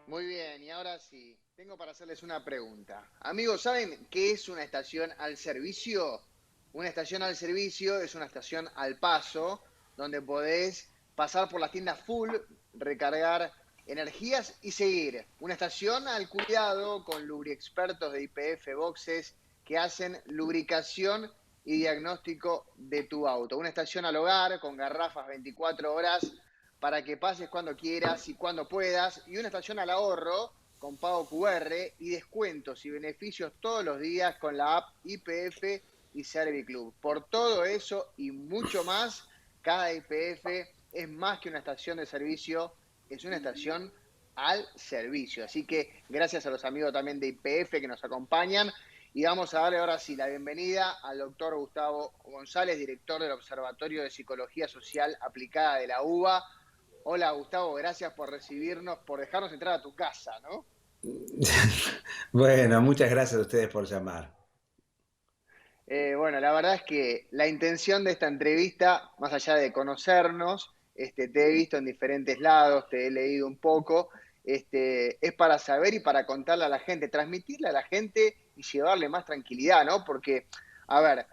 Muy bien, y ahora sí, tengo para hacerles una pregunta. Amigos, ¿saben qué es una estación al servicio? Una estación al servicio es una estación al paso donde podés pasar por las tiendas full, recargar energías y seguir. Una estación al cuidado con lubriexpertos de YPF Boxes que hacen lubricación y diagnóstico de tu auto. Una estación al hogar con garrafas 24 horas para que pases cuando quieras y cuando puedas, y una estación al ahorro con pago QR y descuentos y beneficios todos los días con la app YPF y Serviclub. Por todo eso y mucho más, cada YPF es más que una estación de servicio, es una estación al servicio. Así que gracias a los amigos también de YPF que nos acompañan. Y vamos a darle ahora sí la bienvenida al doctor Gustavo González, director del Observatorio de Psicología Social Aplicada de la UBA. Hola Gustavo, gracias por recibirnos, por dejarnos entrar a tu casa, ¿no? Bueno, muchas gracias a ustedes por llamar. Bueno, la verdad es que la intención de esta entrevista, más allá de conocernos, te he visto en diferentes lados, te he leído un poco, es para saber y para contarle a la gente, transmitirle a la gente y llevarle más tranquilidad, ¿no? Porque, a ver,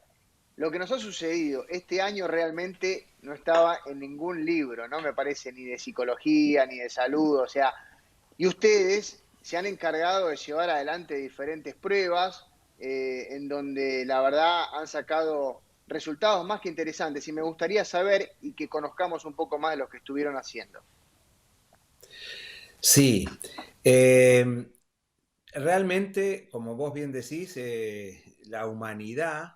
lo que nos ha sucedido este año realmente no estaba en ningún libro, ¿no? Me parece, ni de psicología, ni de salud, o sea, y ustedes se han encargado de llevar adelante diferentes pruebas en donde la verdad han sacado resultados más que interesantes y me gustaría saber y que conozcamos un poco más de lo que estuvieron haciendo. Sí, eh, realmente, como vos bien decís, la humanidad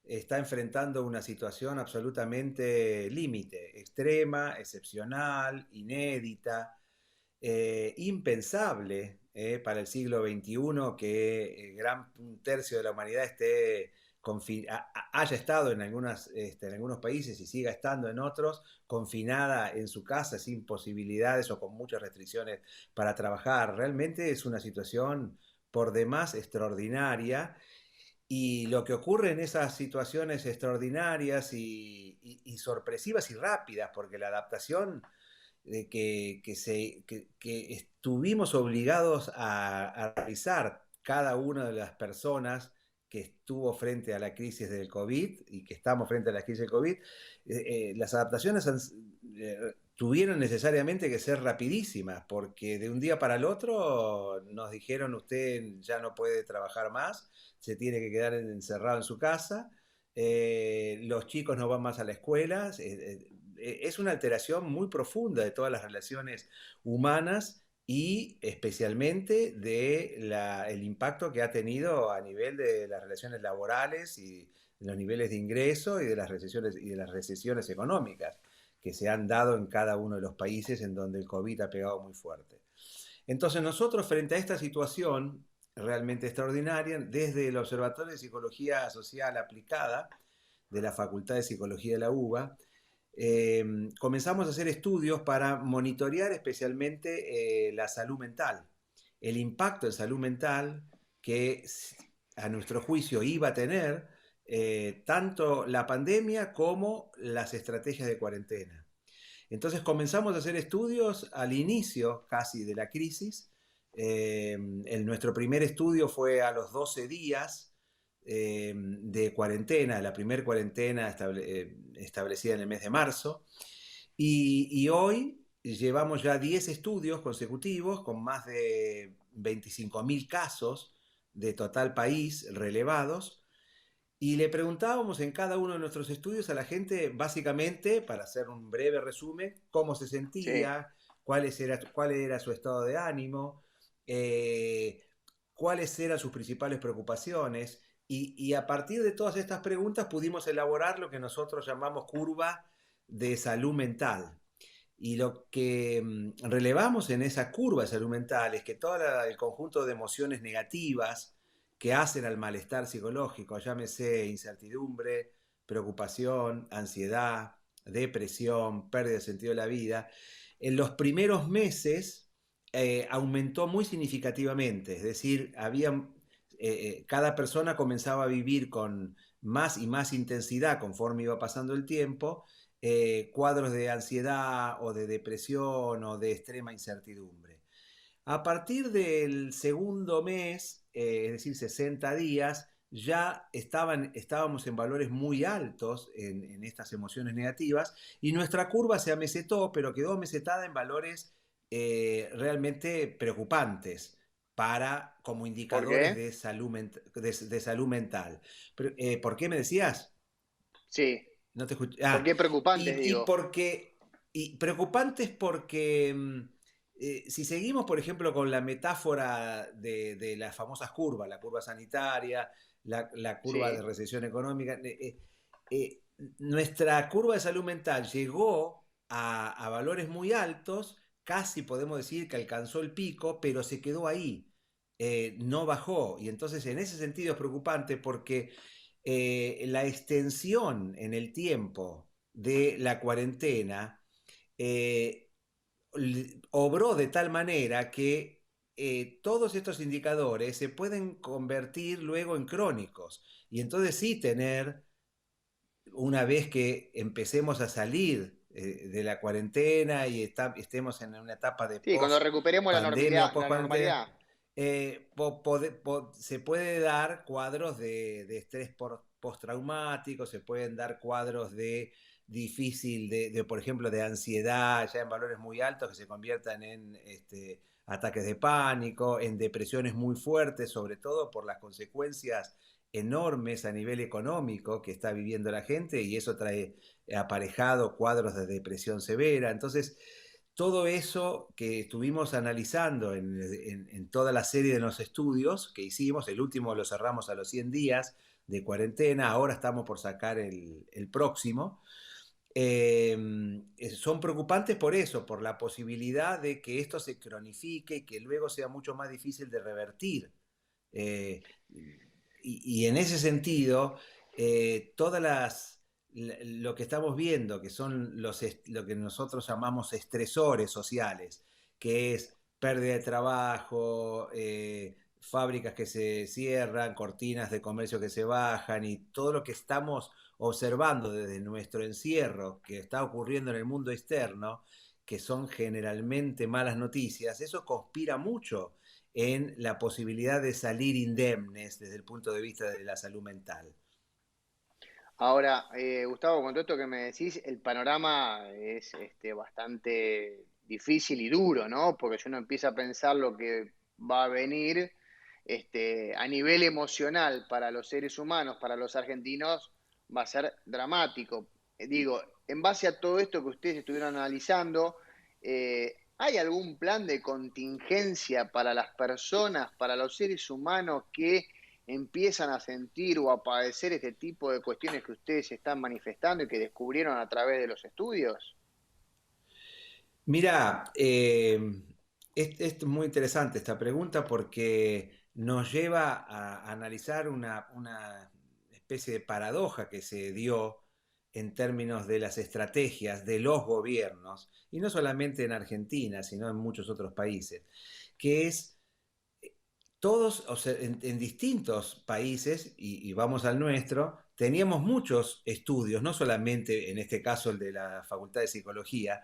está enfrentando una situación absolutamente límite, extrema, excepcional, inédita, impensable para el siglo XXI que un tercio de la humanidad haya estado en algunos países y siga estando en otros, confinada en su casa sin posibilidades o con muchas restricciones para trabajar. Realmente es una situación por demás extraordinaria. Y lo que ocurre en esas situaciones extraordinarias y sorpresivas y rápidas, porque la adaptación que estuvimos obligados a realizar cada una de las personas que estuvo frente a la crisis del COVID y que estamos frente a la crisis del COVID, las adaptaciones tuvieron necesariamente que ser rapidísimas, porque de un día para el otro nos dijeron usted ya no puede trabajar más, se tiene que quedar encerrado en su casa, los chicos no van más a la escuela, es una alteración muy profunda de todas las relaciones humanas y especialmente el impacto que ha tenido a nivel de las relaciones laborales y de los niveles de ingreso y de las recesiones económicas que se han dado en cada uno de los países en donde el COVID ha pegado muy fuerte. Entonces nosotros frente a esta situación realmente extraordinaria, desde el Observatorio de Psicología Social Aplicada de la Facultad de Psicología de la UBA, comenzamos a hacer estudios para monitorear especialmente la salud mental, el impacto en salud mental que a nuestro juicio iba a tener tanto la pandemia como las estrategias de cuarentena. Entonces comenzamos a hacer estudios al inicio casi de la crisis. Nuestro primer estudio fue a los 12 días de cuarentena, la primera cuarentena establecida en el mes de marzo. Y hoy llevamos ya 10 estudios consecutivos con más de 25.000 casos de total país relevados. Y le preguntábamos en cada uno de nuestros estudios a la gente, básicamente, para hacer un breve resumen, cómo se Sí. sentía, cuál era su estado de ánimo, eh, cuáles eran sus principales preocupaciones. Y a partir de todas estas preguntas pudimos elaborar lo que nosotros llamamos curva de salud mental. Y lo que relevamos en esa curva de salud mental es que todo el conjunto de emociones negativas que hacen al malestar psicológico, llámese incertidumbre, preocupación, ansiedad, depresión, pérdida de sentido de la vida, en los primeros meses aumentó muy significativamente, es decir, cada persona comenzaba a vivir con más y más intensidad conforme iba pasando el tiempo cuadros de ansiedad o de depresión o de extrema incertidumbre. A partir del segundo mes, es decir, 60 días, ya estábamos en valores muy altos en estas emociones negativas y nuestra curva se amesetó, pero quedó amesetada en valores realmente preocupantes como ¿Por indicadores qué? de de salud mental. ¿Por qué me decías? Sí. No te escuché. ¿Por qué preocupantes, Y digo? porque. Y preocupantes porque si seguimos, por ejemplo, con la metáfora de las famosas curvas, la curva sanitaria, la curva de Sí. recesión económica, eh, nuestra curva de salud mental llegó a valores muy altos, casi podemos decir que alcanzó el pico, pero se quedó ahí, no bajó. Y entonces en ese sentido es preocupante porque la extensión en el tiempo de la cuarentena eh, obró de tal manera que todos estos indicadores se pueden convertir luego en crónicos y entonces sí tener, una vez que empecemos a salir de la cuarentena y estemos en una etapa de Sí, cuando post recuperemos pandemia o la post cuarentena, normalidad. se puede dar cuadros de estrés postraumático, se pueden dar cuadros de difícil, por ejemplo, de ansiedad, ya en valores muy altos que se conviertan en ataques de pánico, en depresiones muy fuertes, sobre todo por las consecuencias enormes a nivel económico que está viviendo la gente y eso trae aparejado cuadros de depresión severa. Entonces, todo eso que estuvimos analizando en toda la serie de los estudios que hicimos, el último lo cerramos a los 100 días de cuarentena, ahora estamos por sacar el próximo, son preocupantes por eso, por la posibilidad de que esto se cronifique y que luego sea mucho más difícil de revertir. Eh, y en ese sentido, todas lo que estamos viendo, que son lo que nosotros llamamos estresores sociales, que es pérdida de trabajo, fábricas que se cierran, cortinas de comercio que se bajan y todo lo que estamos observando desde nuestro encierro que está ocurriendo en el mundo externo, que son generalmente malas noticias, eso conspira mucho en la posibilidad de salir indemnes desde el punto de vista de la salud mental. Ahora, Gustavo, con todo esto que me decís, el panorama es bastante difícil y duro, ¿no? Porque si uno empieza a pensar lo que va a venir a nivel emocional para los seres humanos, para los argentinos, va a ser dramático. Digo, en base a todo esto que ustedes estuvieron analizando, ¿hay algún plan de contingencia para las personas, para los seres humanos que empiezan a sentir o a padecer este tipo de cuestiones que ustedes están manifestando y que descubrieron a través de los estudios? Mira, es muy interesante esta pregunta porque nos lleva a analizar una especie de paradoja que se dio en términos de las estrategias de los gobiernos, y no solamente en Argentina, sino en muchos otros países, que es todos, o sea, en distintos países, y vamos al nuestro, teníamos muchos estudios, no solamente en este caso el de la Facultad de Psicología,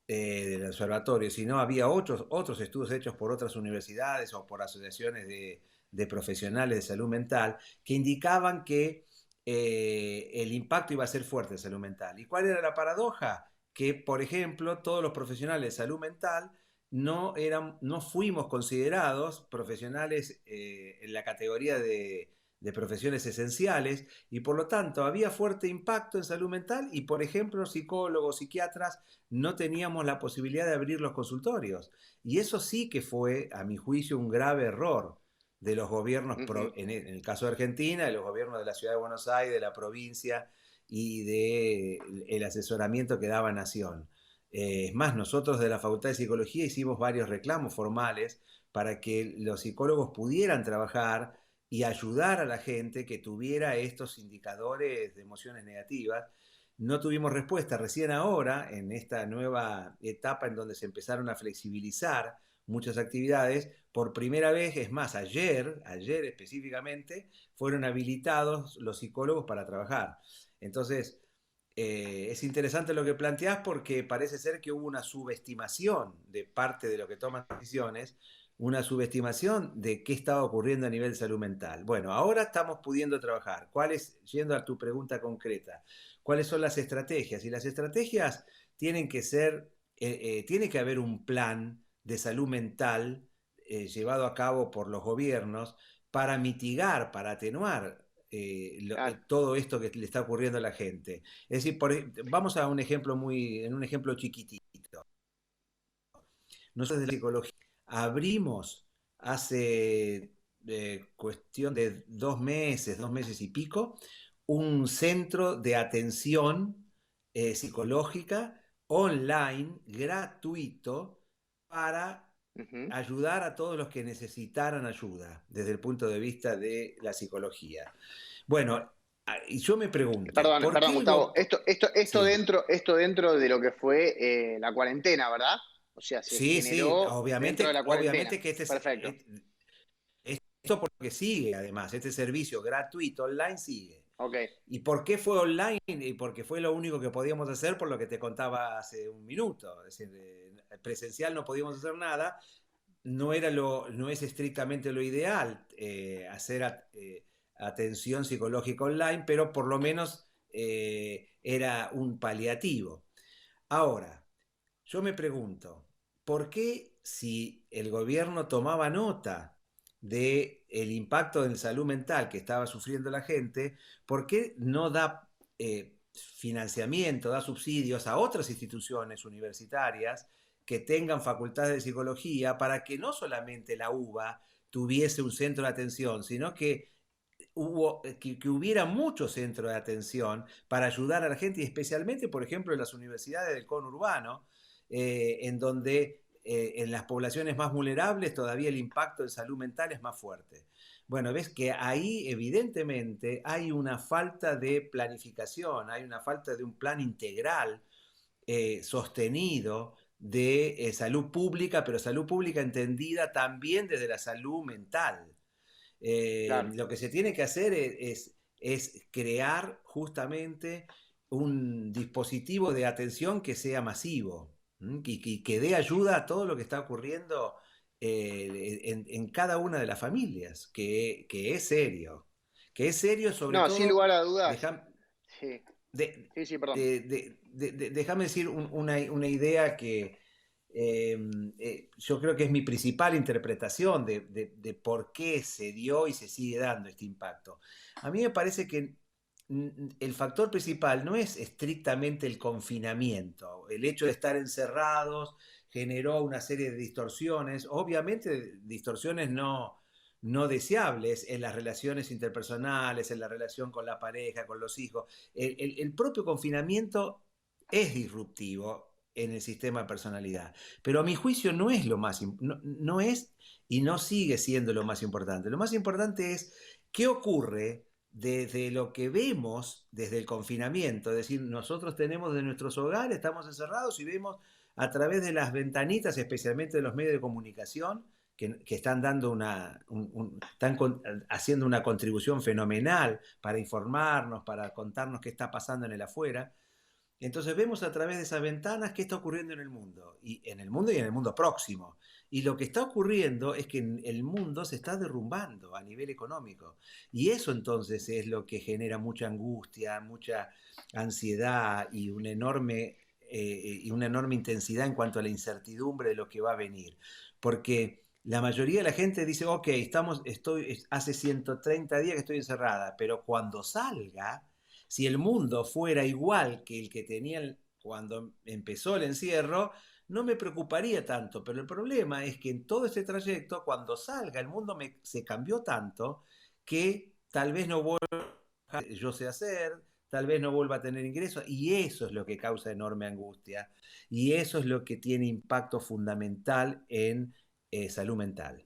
del observatorio, sino había otros estudios hechos por otras universidades o por asociaciones de profesionales de salud mental que indicaban que el impacto iba a ser fuerte en salud mental. ¿Y cuál era la paradoja? Que, por ejemplo, todos los profesionales de salud mental no fuimos considerados profesionales en la categoría de profesiones esenciales y por lo tanto había fuerte impacto en salud mental y por ejemplo psicólogos, psiquiatras no teníamos la posibilidad de abrir los consultorios y eso sí que fue a mi juicio un grave error de los gobiernos, Ujú. en el caso de Argentina, de los gobiernos de la Ciudad de Buenos Aires, de la provincia y del asesoramiento que daba Nación. Es más, nosotros de la Facultad de Psicología hicimos varios reclamos formales para que los psicólogos pudieran trabajar y ayudar a la gente que tuviera estos indicadores de emociones negativas. No tuvimos respuesta. Recién ahora, en esta nueva etapa en donde se empezaron a flexibilizar muchas actividades, por primera vez, es más, ayer específicamente, fueron habilitados los psicólogos para trabajar. Entonces, es interesante lo que planteás porque parece ser que hubo una subestimación de parte de los que toman decisiones una subestimación de qué estaba ocurriendo a nivel de salud mental. Bueno, ahora estamos pudiendo trabajar. Yendo a tu pregunta concreta, ¿cuáles son las estrategias? Y las estrategias tienen que ser, tiene que haber un plan de salud mental llevado a cabo por los gobiernos para mitigar, para atenuar Claro. todo esto que le está ocurriendo a la gente. Es decir, vamos a un ejemplo en un ejemplo chiquitito. Nosotros de la psicología abrimos hace cuestión de 2 meses y pico, un centro de atención psicológica online gratuito para Ujú. ayudar a todos los que necesitaran ayuda desde el punto de vista de la psicología. Bueno, y yo me pregunto, Perdón, ¿por perdón, qué Gustavo. Sí, Esto dentro de lo que fue la cuarentena, ¿verdad? O sea, se sí, sí, generó dentro de la cuarentena. obviamente que Perfecto. esto porque sigue, además, este servicio gratuito online sigue. Ok. ¿Y por qué fue online? Y porque fue lo único que podíamos hacer por lo que te contaba hace un minuto. Es decir, presencial no podíamos hacer nada, no es estrictamente lo ideal hacer atención psicológica online, pero por lo menos era un paliativo. Ahora, yo me pregunto, ¿por qué si el gobierno tomaba nota del impacto en salud mental que estaba sufriendo la gente, por qué no da financiamiento, da subsidios a otras instituciones universitarias que tengan facultades de psicología para que no solamente la UBA tuviese un centro de atención, sino que hubiera muchos centros de atención para ayudar a la gente, y especialmente, por ejemplo, en las universidades del conurbano, en donde en las poblaciones más vulnerables todavía el impacto en salud mental es más fuerte. Bueno, ves que ahí evidentemente hay una falta de planificación, hay una falta de un plan integral sostenido de salud pública, pero salud pública entendida también desde la salud mental. Claro. Lo que se tiene que hacer es crear justamente un dispositivo de atención que sea masivo que dé ayuda a todo lo que está ocurriendo en cada una de las familias, que es serio sobre No, sin todo, lugar a dudas. deja- Sí, de- sí, sí, perdón. déjame decir una idea que yo creo que es mi principal interpretación de por qué se dio y se sigue dando este impacto. A mí me parece que el factor principal no es estrictamente el confinamiento, el hecho de estar encerrados generó una serie de distorsiones, obviamente distorsiones no deseables en las relaciones interpersonales, en la relación con la pareja, con los hijos. El propio confinamiento es disruptivo en el sistema de personalidad, pero a mi juicio no es lo más, no es y no sigue siendo lo más importante. Lo más importante es qué ocurre desde lo que vemos desde el confinamiento, es decir, nosotros tenemos de nuestros hogares, estamos encerrados y vemos a través de las ventanitas, especialmente de los medios de comunicación, que están dando están haciendo una contribución fenomenal para informarnos, para contarnos qué está pasando en el afuera. Entonces vemos a través de esas ventanas qué está ocurriendo en el mundo, y en el mundo y en el mundo próximo. Y lo que está ocurriendo es que el mundo se está derrumbando a nivel económico. Y eso entonces es lo que genera mucha angustia, mucha ansiedad y una enorme intensidad en cuanto a la incertidumbre de lo que va a venir. Porque la mayoría de la gente dice, ok, hace 130 días que estoy encerrada, pero cuando salga, si el mundo fuera igual que el que tenía cuando empezó el encierro, no me preocuparía tanto, pero el problema es que en todo ese trayecto, cuando salga, el mundo se cambió tanto que tal vez no vuelva yo sé hacer, tal vez no vuelva a tener ingresos, y eso es lo que causa enorme angustia, y eso es lo que tiene impacto fundamental en salud mental.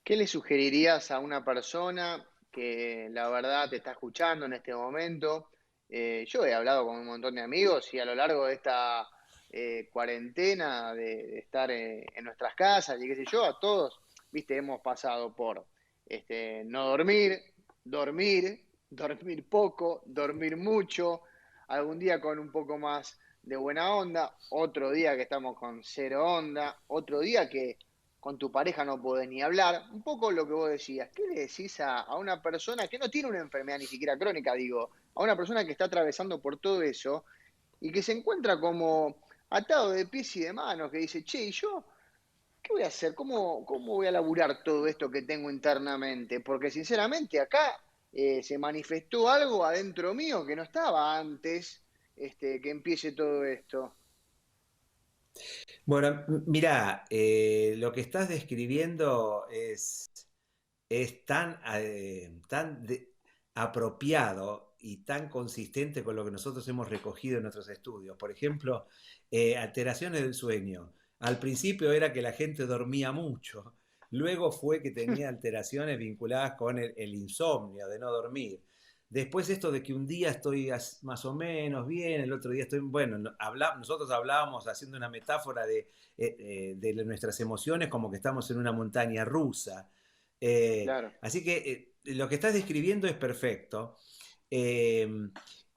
¿Qué le sugerirías a una persona que la verdad te está escuchando en este momento? Yo he hablado con un montón de amigos y a lo largo de esta cuarentena, de estar en nuestras casas y qué sé yo, a todos, viste, hemos pasado por no dormir, dormir, dormir poco, dormir mucho, algún día con un poco más de buena onda, otro día que estamos con cero onda, otro día que con tu pareja no podés ni hablar. Un poco lo que vos decías, ¿qué le decís a una persona que no tiene una enfermedad ni siquiera crónica, digo, a una persona que está atravesando por todo eso y que se encuentra como atado de pies y de manos, que dice, che, ¿y yo qué voy a hacer? ¿Cómo voy a laburar todo esto que tengo internamente? Porque sinceramente acá se manifestó algo adentro mío que no estaba antes que empiece todo esto. Bueno, mira, lo que estás describiendo es tan apropiado y tan consistente con lo que nosotros hemos recogido en nuestros estudios. Por ejemplo, alteraciones del sueño. Al principio era que la gente dormía mucho, luego fue que tenía alteraciones vinculadas con el insomnio, de no dormir. Después esto de que un día estoy más o menos bien, el otro día estoy, bueno, nosotros hablábamos haciendo una metáfora de nuestras emociones como que estamos en una montaña rusa. Claro, Así que lo que estás describiendo es perfecto. Eh,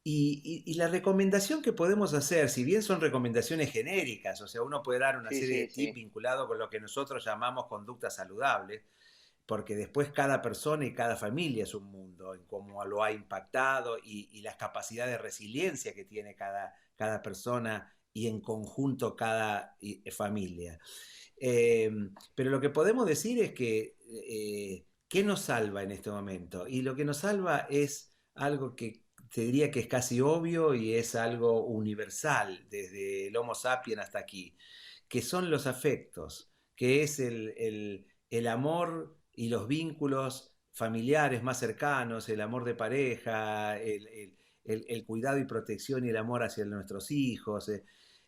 y la recomendación que podemos hacer, si bien son recomendaciones genéricas, o sea, uno puede dar una sí, serie de sí, tips sí. vinculados con lo que nosotros llamamos conducta saludable, porque después cada persona y cada familia es un mundo, en cómo lo ha impactado y las capacidades de resiliencia que tiene cada persona y en conjunto cada familia. Eh, pero lo que podemos decir es que, ¿qué nos salva en este momento? Y lo que nos salva es algo que te diría que es casi obvio y es algo universal, desde el Homo sapiens hasta aquí, que son los afectos, que es el amor y los vínculos familiares más cercanos, el amor de pareja, el cuidado y protección y el amor hacia nuestros hijos.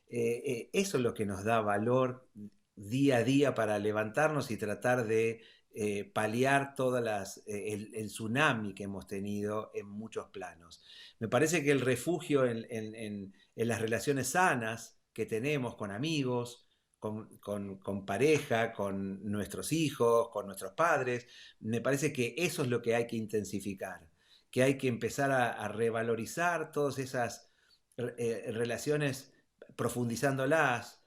Eso es lo que nos da valor día a día para levantarnos y tratar de paliar el tsunami que hemos tenido en muchos planos. Me parece que el refugio en las relaciones sanas que tenemos con amigos, con pareja, con nuestros hijos, con nuestros padres, me parece que eso es lo que hay que intensificar, que hay que empezar a revalorizar todas esas relaciones, profundizándolas,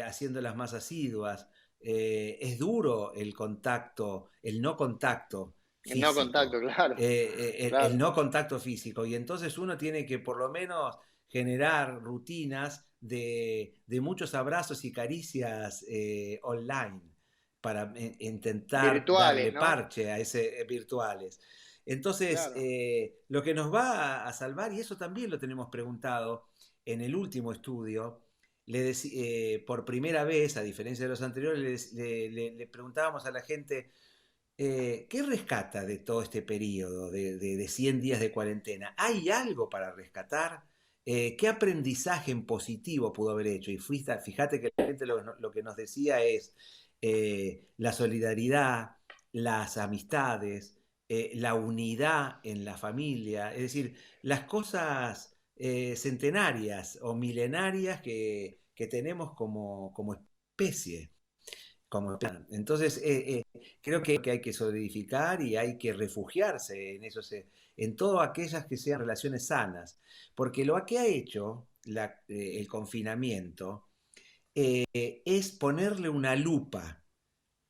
haciéndolas más asiduas. Es duro el contacto, el no contacto El no contacto, físico, claro, el claro. no contacto físico. Y entonces uno tiene que por lo menos generar rutinas de muchos abrazos y caricias online para intentar Virtuales, darle ¿no? parche a ese virtuales. Entonces, Claro. lo que nos va a salvar, y eso también lo tenemos preguntado en el último estudio, por primera vez, a diferencia de los anteriores, le preguntábamos a la gente, ¿qué rescata de todo este periodo de 100 días de cuarentena? ¿Hay algo para rescatar? ¿Qué aprendizaje en positivo pudo haber hecho? Y fíjate que la gente lo que nos decía es la solidaridad, las amistades, la unidad en la familia, es decir, las cosas centenarias o milenarias que tenemos como especie. Como plan. Entonces, creo que hay que solidificar y hay que refugiarse en eso, en todas aquellas que sean relaciones sanas, porque lo que ha hecho el confinamiento es ponerle una lupa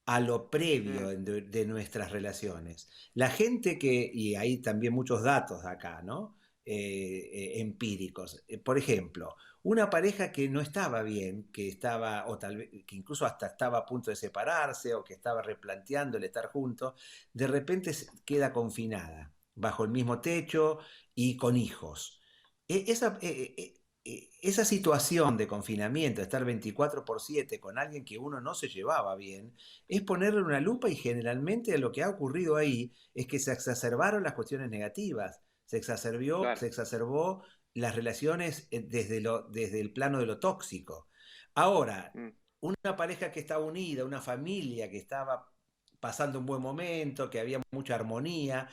a lo previo Mm, de nuestras relaciones. La gente y hay también muchos datos acá, ¿no? Empíricos. Por ejemplo, una pareja que no estaba bien, que estaba, o tal vez, que incluso hasta estaba a punto de separarse, o que estaba replanteando el estar juntos, de repente queda confinada, bajo el mismo techo y con hijos. Esa situación de confinamiento, de estar 24/7 con alguien que uno no se llevaba bien, es ponerle una lupa, y generalmente lo que ha ocurrido ahí es que se exacerbaron las cuestiones negativas, se claro. exacerbó las relaciones desde el plano de lo tóxico. Ahora, Mm. una pareja que estaba unida, una familia que estaba pasando un buen momento, que había mucha armonía,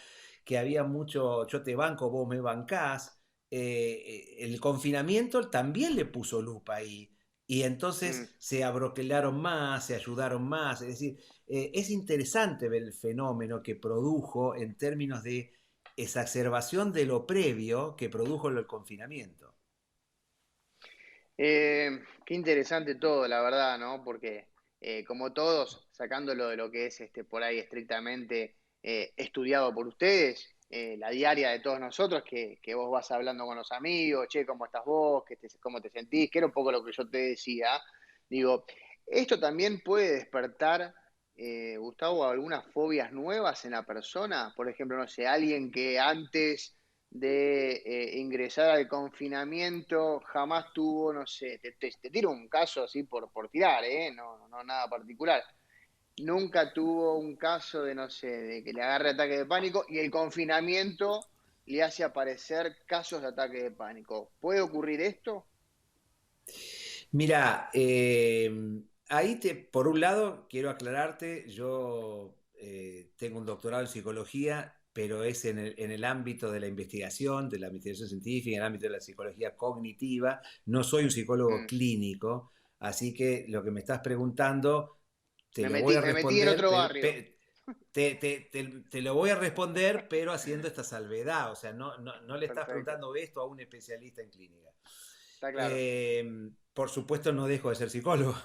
que había mucho yo te banco, vos me bancás, el confinamiento también le puso lupa ahí. Y Mm. entonces se abroquelaron más, se ayudaron más. Es decir, es interesante ver el fenómeno que produjo en términos de exacerbación de lo previo que produjo el confinamiento. Qué interesante todo, la verdad, ¿no? Porque como todos, sacándolo de lo que es por ahí estrictamente estudiado por ustedes, la diaria de todos nosotros, que vos vas hablando con los amigos, che, ¿cómo estás vos? ¿Cómo te sentís? Que era un poco lo que yo te decía. Digo, esto también puede despertar, Gustavo, algunas fobias nuevas en la persona. Por ejemplo, no sé, alguien que antes de ingresar al confinamiento jamás tuvo, no sé, te tiro un caso así por tirar, no nada particular. Nunca tuvo un caso de, no sé, de que le agarre ataque de pánico y el confinamiento le hace aparecer casos de ataque de pánico. ¿Puede ocurrir esto? Mira, ahí por un lado, quiero aclararte, yo tengo un doctorado en psicología, pero es en el ámbito de la investigación científica, en el ámbito de la psicología cognitiva. No soy un psicólogo Mm. clínico, así que lo que me estás preguntando, te Me lo voy metí, a me metí en responder, otro barrio. te lo voy a responder, pero haciendo esta salvedad. O sea, no le estás Perfecto, preguntando esto a un especialista en clínica. está claro. Por supuesto, no dejo de ser psicólogo.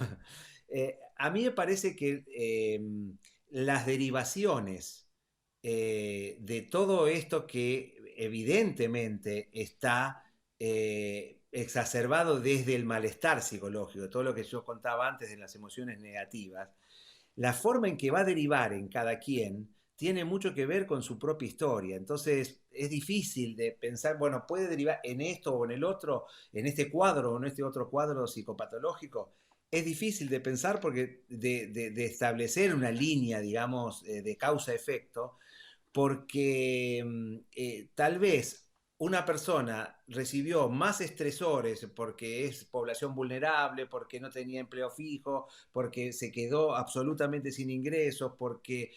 A mí me parece que las derivaciones de todo esto que evidentemente está exacerbado desde el malestar psicológico, todo lo que yo contaba antes de las emociones negativas, la forma en que va a derivar en cada quien tiene mucho que ver con su propia historia. Entonces es difícil de pensar, bueno, puede derivar en esto o en el otro, en este cuadro o en este otro cuadro psicopatológico. Es difícil de pensar porque de establecer una línea, digamos, de causa-efecto, porque tal vez una persona recibió más estresores porque es población vulnerable, porque no tenía empleo fijo, porque se quedó absolutamente sin ingresos, porque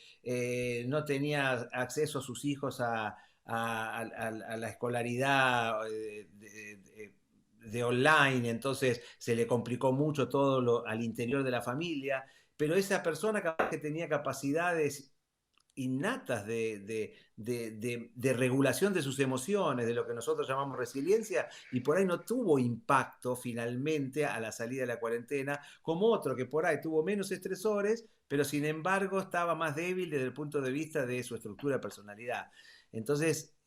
no tenía acceso a sus hijos a la escolaridad de online, entonces se le complicó mucho todo al interior de la familia, pero esa persona capaz que tenía capacidades innatas de regulación de sus emociones, de lo que nosotros llamamos resiliencia, y por ahí no tuvo impacto finalmente a la salida de la cuarentena, como otro que por ahí tuvo menos estresores, pero sin embargo estaba más débil desde el punto de vista de su estructura de personalidad. Entonces,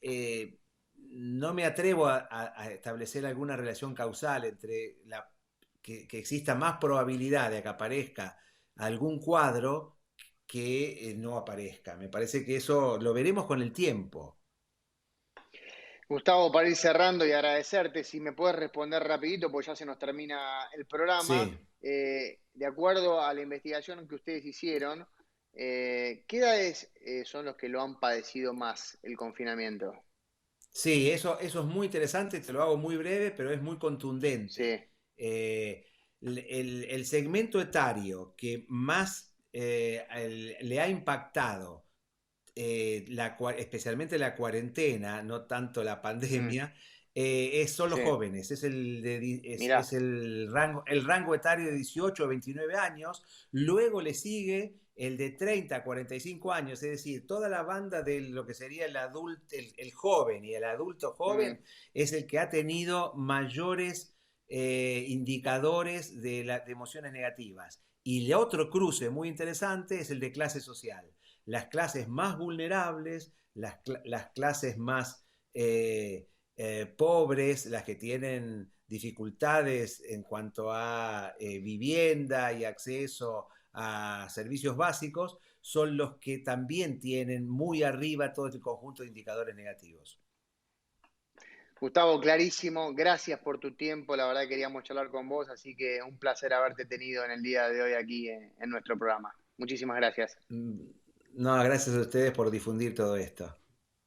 no me atrevo a establecer alguna relación causal entre que exista más probabilidad de que aparezca algún cuadro que no aparezca. Me parece que eso lo veremos con el tiempo. Gustavo, para ir cerrando y agradecerte, si me puedes responder rapidito, pues ya se nos termina el programa. Sí, De acuerdo a la investigación que ustedes hicieron, ¿qué edades son los que lo han padecido más el confinamiento? sí, eso es muy interesante, te lo hago muy breve, pero es muy contundente. Sí. Eh, el segmento etario que más le ha impactado especialmente la cuarentena, no tanto la Mm, pandemia, son los sí. jóvenes, es Mirá. el rango etario de 18 a 29 años, luego le sigue el de 30 a 45 años, es decir, toda la banda de lo que sería el adulto, el joven y el adulto Mm. joven es el que ha tenido mayores indicadores de emociones negativas. Y el otro cruce muy interesante es el de clase social, las clases más vulnerables, las clases más pobres, las que tienen dificultades en cuanto a vivienda y acceso a servicios básicos, son los que también tienen muy arriba todo este conjunto de indicadores negativos. Gustavo, clarísimo. Gracias por tu tiempo. La verdad que queríamos charlar con vos, así que un placer haberte tenido en el día de hoy aquí en nuestro programa. Muchísimas gracias. No, gracias a ustedes por difundir todo esto.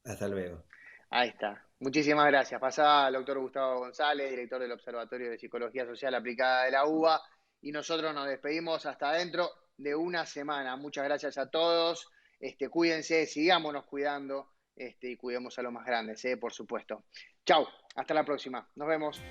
Hasta luego. Ahí está. Muchísimas gracias. Pasá al doctor Gustavo González, director del Observatorio de Psicología Social Aplicada de la UBA. Y nosotros nos despedimos hasta dentro de una semana. Muchas gracias a todos. Cuídense, sigámonos cuidando y cuidemos a los más grandes, por supuesto. Chau, hasta la próxima. Nos vemos.